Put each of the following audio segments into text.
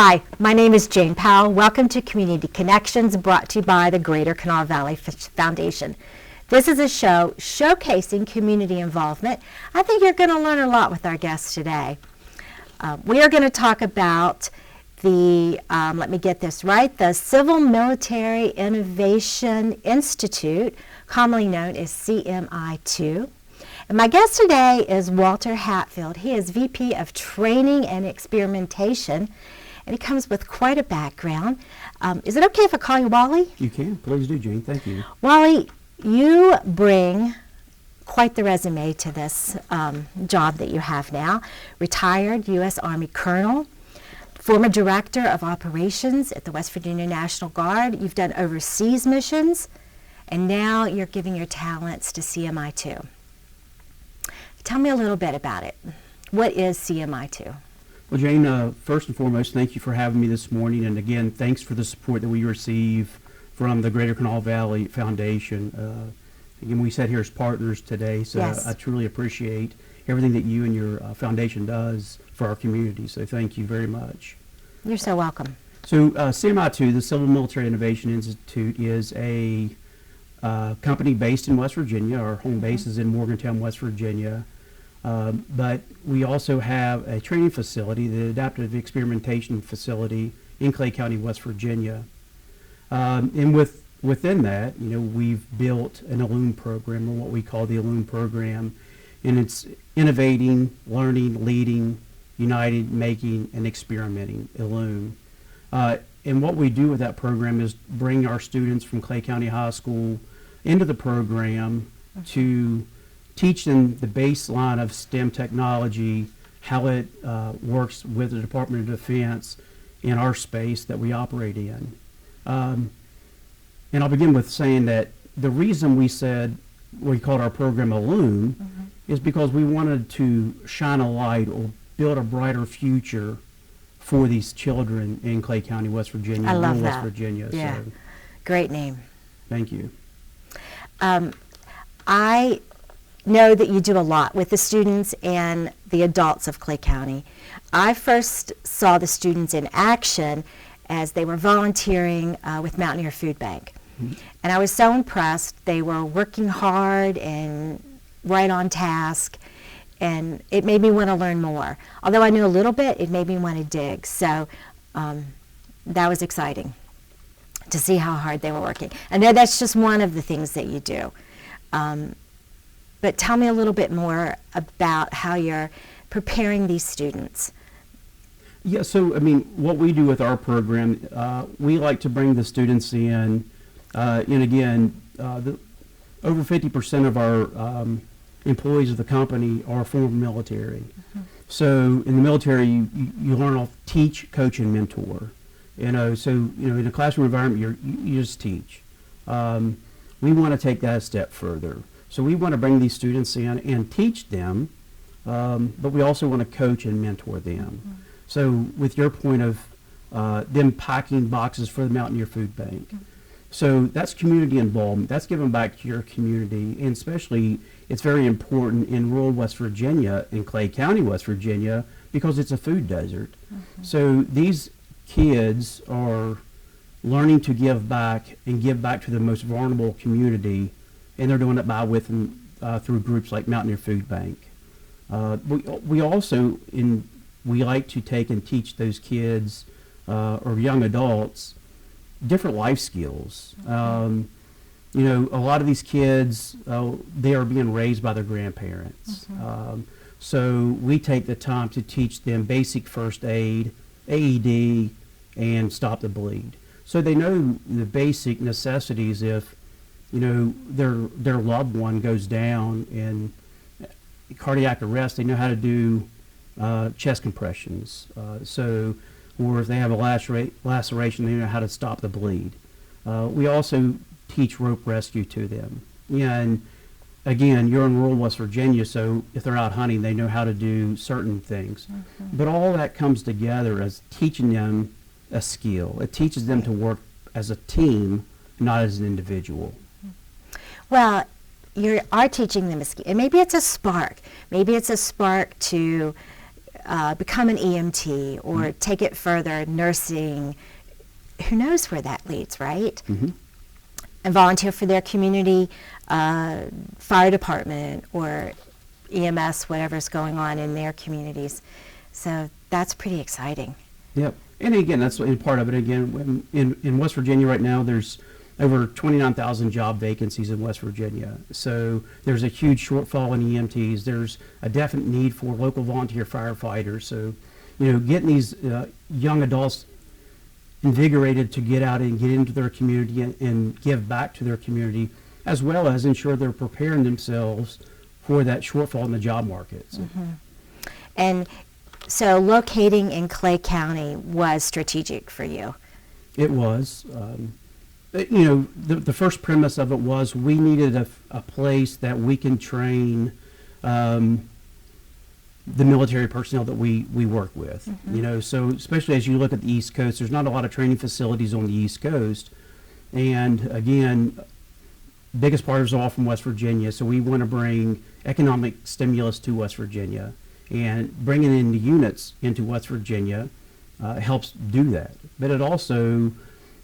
Hi, my name is Jane Powell. Welcome to Community Connections, brought to you by the Greater Kanawha Valley Foundation. This is a show showcasing community involvement. I think you're going to learn a lot with our guests today. We are going to talk about the, let me get this right, the Civil Military Innovation Institute, commonly known as CMI2. And my guest today is Walter Hatfield. He is VP of Training and Experimentation, and he comes with quite a background. Is it okay if I call you Wally? You can. Please do, Jane. Thank you. Wally, you bring quite the resume to this job that you have now. Retired U.S. Army Colonel, former Director of Operations at the West Virginia National Guard. You've done overseas missions, and now you're giving your talents to CMI2. Tell me a little bit about it. What is CMI2? Well, Jane, first and foremost, thank you for having me this morning. And again, thanks for the support that we receive from the Greater Kanawha Valley Foundation. Again, we sat here as partners today, so Yes. I truly appreciate everything that you and your foundation does for our community. So thank you very much. You're so welcome. So CMI2, the Civil Military Innovation Institute, is a company based in West Virginia. Our home base is in Morgantown, West Virginia. But we also have a training facility, the Adaptive Experimentation Facility in Clay County, West Virginia. And within that, you know, we've built an ILLUME program, or what we call the ILLUME program, and it's innovating, learning, leading, united, making, and experimenting, ILLUME. And what we do with that program is bring our students from Clay County High School into the program to teach them the baseline of STEM technology, how it works with the Department of Defense in our space that we operate in. And I'll begin with saying that the reason we called our program ILLUME is because we wanted to shine a light or build a brighter future for these children in Clay County, West Virginia, I love West that. Virginia. Yeah, So, great name. thank you. I know that you do a lot with the students and the adults of Clay County. I first saw the students in action as they were volunteering with Mountaineer Food Bank. And I was so impressed. They were working hard and right on task, and it made me want to learn more. Although I knew a little bit, it made me want to dig. So that was exciting to see how hard they were working. And that's just one of the things that you do. But tell me a little bit more about how you're preparing these students. Yeah, so I mean, what we do with our program, we like to bring the students in, and again, over 50% of our employees of the company are former military. So in the military, you learn to teach, coach, and mentor. You know, so in a classroom environment, you just teach. We want to take that a step further. So we want to bring these students in and teach them, but we also want to coach and mentor them. So with your point of them packing boxes for the Mountaineer Food Bank. So that's community involvement. That's giving back to your community, and especially it's very important in rural West Virginia, in Clay County, West Virginia, because it's a food desert. So these kids are learning to give back and give back to the most vulnerable community, and they're doing it through groups like Mountaineer Food Bank. We also we like to take and teach those kids or young adults different life skills. You know, a lot of these kids, they are being raised by their grandparents. So we take the time to teach them basic first aid, AED, and stop the bleed. So they know the basic necessities if, you know, their loved one goes down in cardiac arrest. They know how to do chest compressions. Or if they have a laceration, they know how to stop the bleed. We also teach rope rescue to them. And again, you're in rural West Virginia, so if they're out hunting, they know how to do certain things. But all that comes together as teaching them a skill. It teaches them to work as a team, not as an individual. Well, you are teaching them a skill, and maybe it's a spark. Maybe it's a spark to become an EMT or take it further, nursing. Who knows where that leads, right? And volunteer for their community, fire department or EMS, whatever's going on in their communities. So that's pretty exciting. Yep. And again, that's part of it. Again, in West Virginia right now, there's over 29,000 job vacancies in West Virginia. So there's a huge shortfall in EMTs. There's a definite need for local volunteer firefighters. So, getting these young adults invigorated to get out and get into their community and give back to their community, as well as ensure they're preparing themselves for that shortfall in the job market. So. And so locating in Clay County was strategic for you. It was. The first premise of it was we needed a place that we can train the military personnel that we work with. So especially as you look at the East Coast, there's not a lot of training facilities on the East Coast. And again, biggest part is all from West Virginia. So we want to bring economic stimulus to West Virginia. And bringing in the units into West Virginia helps do that. But it also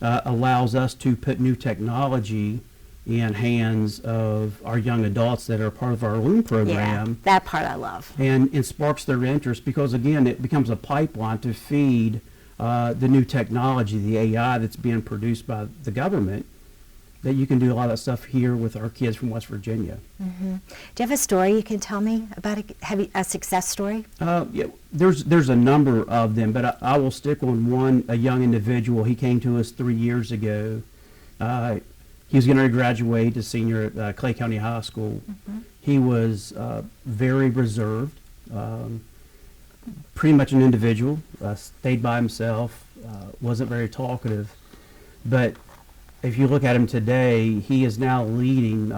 allows us to put new technology in hands of our young adults that are part of our ILLUME program. Yeah, that part I love. And it sparks their interest because, again, it becomes a pipeline to feed the new technology, the AI that's being produced by the government, that you can do a lot of stuff here with our kids from West Virginia. Do you have a story you can tell me about a success story? Yeah, there's a number of them, but I will stick on a young individual. He came to us 3 years ago. He was going to graduate as senior at Clay County High School. He was very reserved, pretty much an individual, stayed by himself, wasn't very talkative. But if you look at him today, he is now leading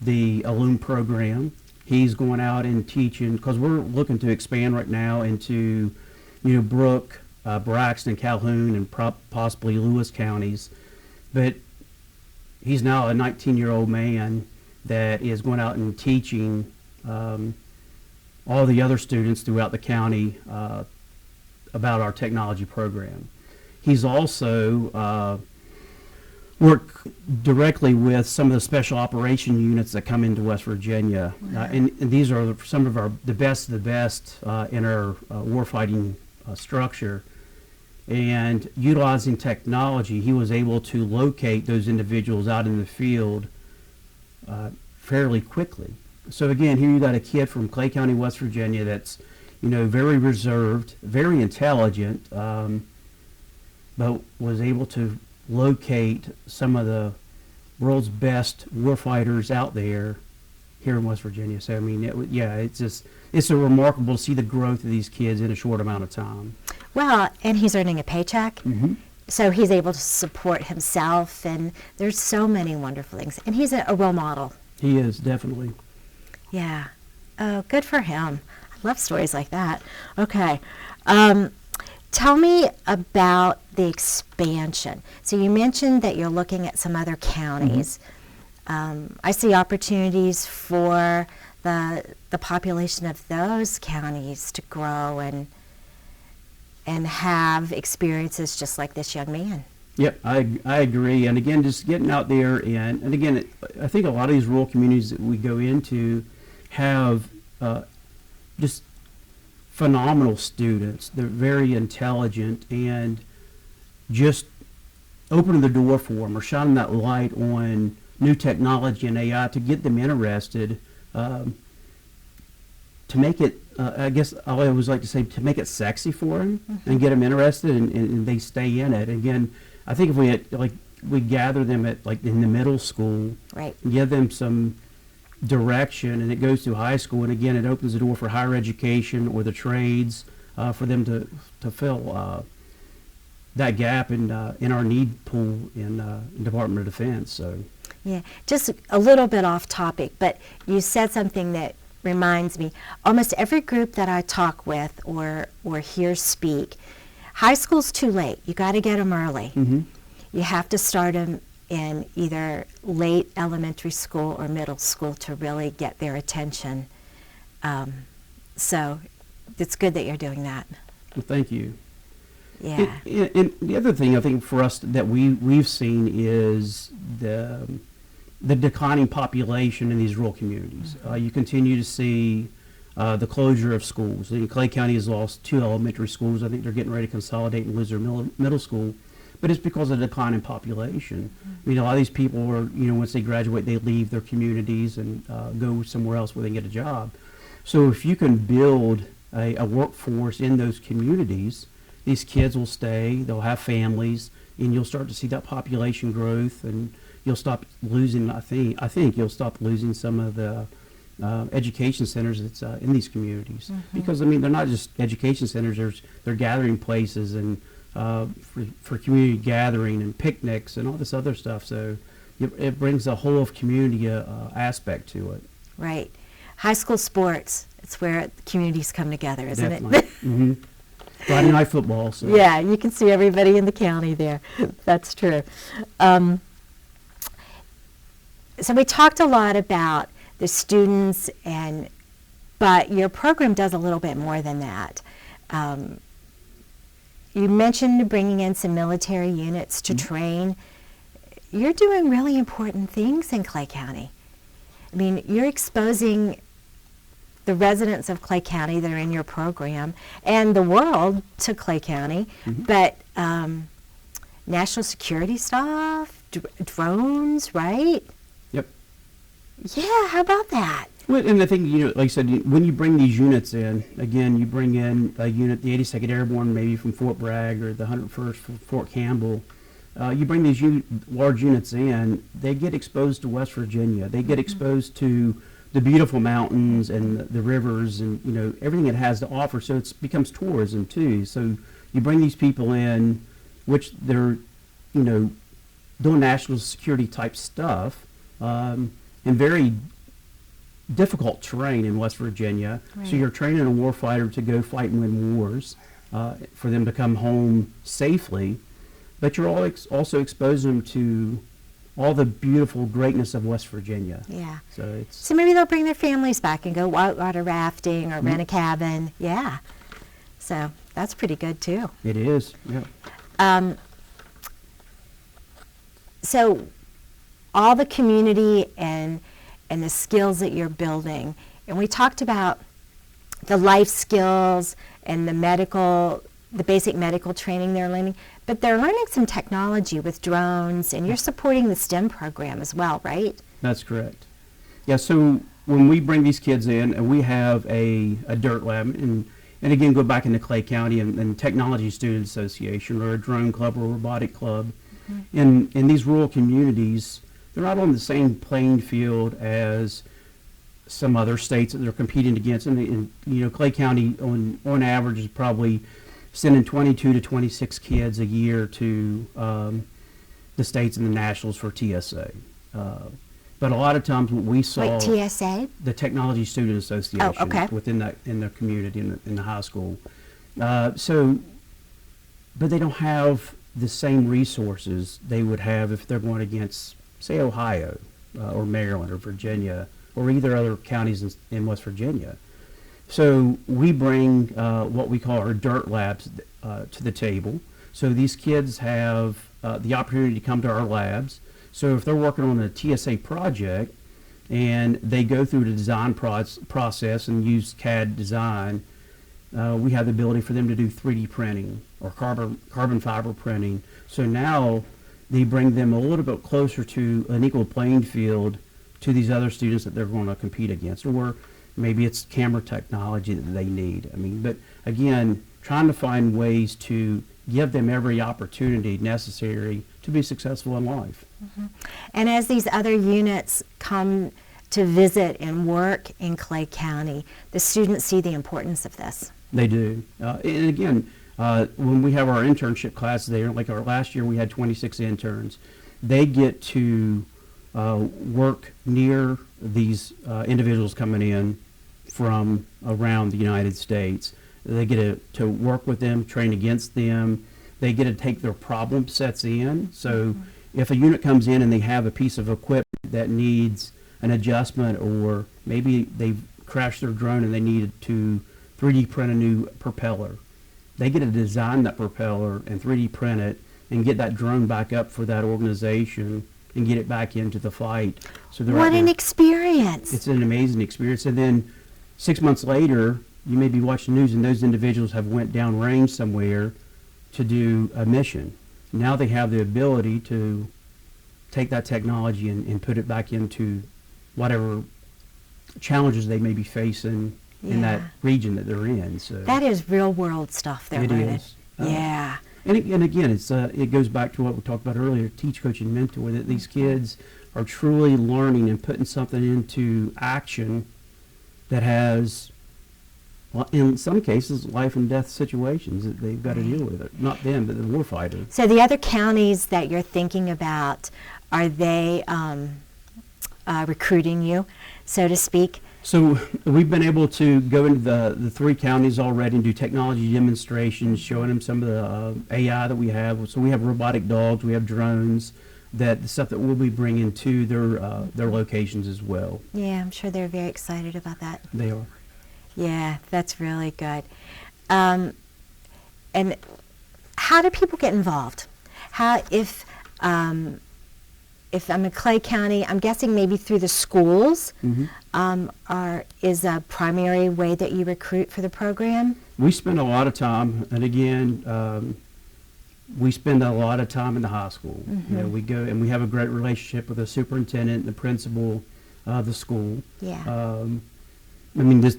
the ILLUME program. He's going out and teaching, because we're looking to expand right now into, Brooke, Braxton, Calhoun, and possibly Lewis counties. But he's now a 19-year-old man that is going out and teaching all the other students throughout the county about our technology program. He's also work directly with some of the special operation units that come into West Virginia. And these are some of the best in our warfighting structure. And utilizing technology, he was able to locate those individuals out in the field fairly quickly. So again, here you got a kid from Clay County, West Virginia that's, very reserved, very intelligent, but was able to locate some of the world's best warfighters out there here in West Virginia. So I mean, it's a remarkable to see the growth of these kids in a short amount of time. Well, and he's earning a paycheck, so he's able to support himself, and there's so many wonderful things. And he's a role model. He is, definitely. Yeah. Oh, good for him. I love stories like that. Okay. Tell me about the expansion. So you mentioned that you're looking at some other counties. I see opportunities for the population of those counties to grow and have experiences just like this young man. Yep, I agree. And again, just getting out there and again, I think a lot of these rural communities that we go into have just phenomenal students. They're very intelligent, and just opening the door for them or shining that light on new technology and AI to get them interested, to make it, I guess I always like to say, to make it sexy for them and get them interested, and they stay in it. Again, I think if we gather them at in the middle school, right, and give them some direction, and it goes through high school, and again it opens the door for higher education or the trades, for them to fill that gap in our need pool in Department of Defense. So yeah, just a little bit off topic, but you said something that reminds me. Almost every group that I talk with or hear speak, high school's too late. You got to get them early. You have to start them in either late elementary school or middle school to really get their attention. So it's good that you're doing that. Well, thank you. Yeah. And the other thing I think for us that we've seen is the declining population in these rural communities. You continue to see the closure of schools. Clay County has lost 2 elementary schools. I think they're getting ready to consolidate and lose their middle school. But it's because of the decline in population. I mean, a lot of these people are, once they graduate, they leave their communities and go somewhere else where they can get a job. So if you can build a workforce in those communities, these kids will stay, they'll have families, and you'll start to see that population growth, and you'll stop losing, I think you'll stop losing some of the education centers that's in these communities. Because, I mean, they're not just education centers, they're gathering places and for community gathering and picnics and all this other stuff. So it brings a whole of community aspect to it. Right. High school sports, it's where the communities come together, isn't Definitely. it? Friday night football. So. Yeah, you can see everybody in the county there. That's true. So we talked a lot about the students, but your program does a little bit more than that. You mentioned bringing in some military units to train. You're doing really important things in Clay County. I mean, you're exposing the residents of Clay County that are in your program and the world to Clay County, but national security stuff, drones, right? Yep. Yeah, how about that? Well, and the thing, like I said, when you bring these units in, again, you bring in a unit, the 82nd Airborne, maybe from Fort Bragg, or the 101st from Fort Campbell. You bring these large units in, they get exposed to West Virginia. They get exposed to the beautiful mountains and the rivers and, everything it has to offer. So it becomes tourism, too. So you bring these people in, which they're, doing national security type stuff, and very difficult terrain in West Virginia. Right. So you're training a warfighter to go fight and win wars, for them to come home safely, but you're also exposing them to all the beautiful greatness of West Virginia. Yeah. So maybe they'll bring their families back and go whitewater rafting or rent a cabin. Yeah. So that's pretty good too. It is. Yeah. So all the community and the skills that you're building, and we talked about the life skills and the basic medical training they're learning, but they're learning some technology with drones, and you're supporting the STEM program as well, right? That's correct. Yeah, so when we bring these kids in, and we have a dirt lab, and again, go back into Clay County and Technology Student Association, or a drone club or robotic club, in these rural communities, they're not on the same playing field as some other states that they're competing against. And Clay County, on average, is probably sending 22 to 26 kids a year to the states and the nationals for TSA. But a lot of times what we saw... Wait, TSA? The Technology Student Association. Oh, okay. Within the community, in the high school. But they don't have the same resources they would have if they're going against, say, Ohio, or Maryland, or Virginia, or either other counties in West Virginia. So we bring what we call our dirt labs to the table. So these kids have the opportunity to come to our labs. So if they're working on a TSA project and they go through the design process and use CAD design, we have the ability for them to do 3D printing or carbon fiber printing. So now they bring them a little bit closer to an equal playing field to these other students that they're going to compete against, or maybe it's camera technology that they need. I mean, but again, trying to find ways to give them every opportunity necessary to be successful in life. And as these other units come to visit and work in Clay County, the students see the importance of this. They do. And again, when we have our internship class there, like our last year we had 26 interns, they get to work near these individuals coming in from around the United States. They get to work with them, train against them. They get to take their problem sets in. So if a unit comes in and they have a piece of equipment that needs an adjustment, or maybe they've crashed their drone and they need to 3D print a new propeller. They get to design that propeller and 3D print it and get that drone back up for that organization and get it back into the flight. So they're What an experience. It's an amazing experience. And then 6 months later, you may be watching the news and those individuals have went downrange somewhere to do a mission. Now they have the ability to take that technology and put it back into whatever challenges they may be facing in that region that they're in. So that is real world stuff they're learning. It is. Yeah. And again, it goes back to what we talked about earlier, teach, coach, and mentor, that these kids are truly learning and putting something into action that has, well, in some cases, life and death situations that they've got to deal with. It. Not them, but the warfighter. So the other counties that you're thinking about, are they recruiting you, so to speak? So we've been able to go into the 3 counties already and do technology demonstrations, showing them some of the AI that we have. So we have robotic dogs, we have drones, the stuff that we'll be bringing to their locations as well. Yeah, I'm sure they're very excited about that. They are. Yeah, that's really good. And how do people get involved? How, if I'm in Clay County, I'm guessing maybe through the schools, is a primary way that you recruit for the program? We spend a lot of time, and again, we spend a lot of time in the high school. You know, we go and we have a great relationship with the superintendent and the principal of the school. Yeah. I mean, this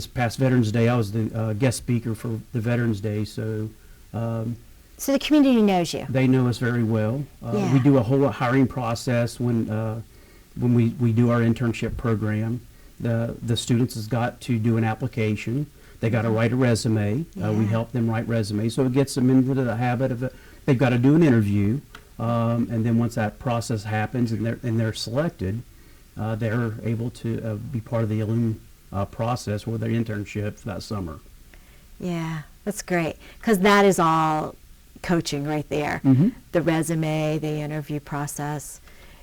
past Veterans Day, I was the guest speaker for the Veterans Day, so. So the community knows you. They know us very well. Yeah. We do a whole hiring process when we do our internship program. The students has got to do an application. They got to write a resume. We help them write resumes, so it gets them into the habit of it. They've got to do an interview, and then once that process happens and they're selected, they're able to be part of the ILLUME process or their internship for that summer. Yeah, that's great, because that is all coaching right there. The resume, the interview process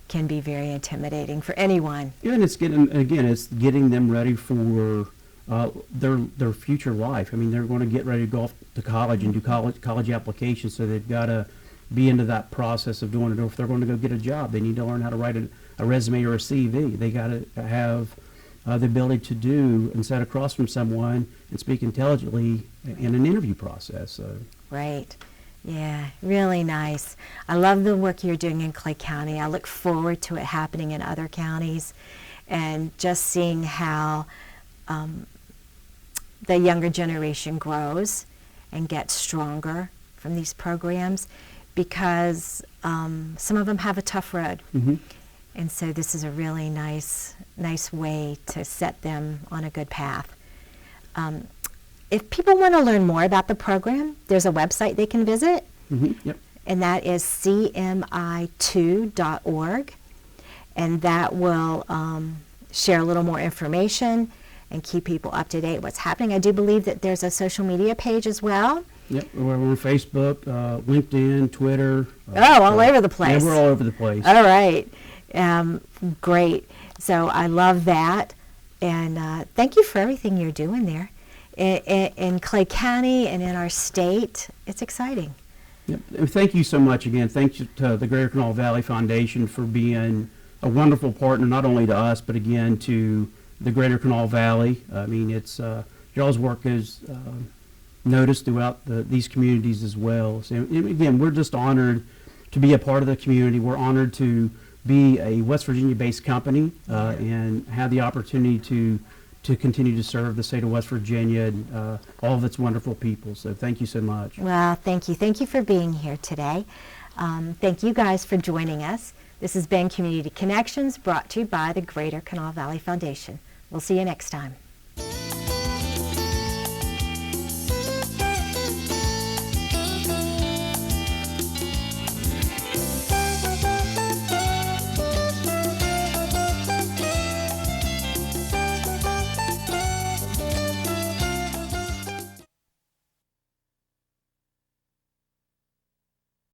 can be very intimidating for anyone. Yeah, and it's getting them ready for their future life. I mean, they're going to get ready to go off to college and do college applications, so they've got to be into that process of doing it. Or if they're going to go get a job, they need to learn how to write a resume or a CV. They got to have the ability to do and sit across from someone and speak intelligently in an interview process. So. Right. Yeah, really nice. I love the work you're doing in Clay County. I look forward to it happening in other counties, and just seeing how the younger generation grows and gets stronger from these programs, because some of them have a tough road. And so this is a really nice way to set them on a good path. If people want to learn more about the program, there's a website they can visit, Yep. and that is CMI2.org, and that will share a little more information and keep people up to date what's happening. I do believe that there's a social media page as well. Yep, we're on Facebook, LinkedIn, Twitter. All over the place. Yeah, we're all over the place. All right. Great. So I love that, and thank you for everything you're doing there. In Clay County and in our state. It's exciting. Yep. Thank you so much again. Thanks to the Greater Kanawha Valley Foundation for being a wonderful partner, not only to us, but again to the Greater Kanawha Valley. I mean, it's y'all's work is noticed throughout these communities as well. So again, we're just honored to be a part of the community. We're honored to be a West Virginia-based company and have the opportunity to continue to serve the state of West Virginia and all of its wonderful people. So thank you so much. Well, thank you. Thank you for being here today. Thank you guys for joining us. This has been Community Connections, brought to you by the Greater Kanawha Valley Foundation. We'll see you next time.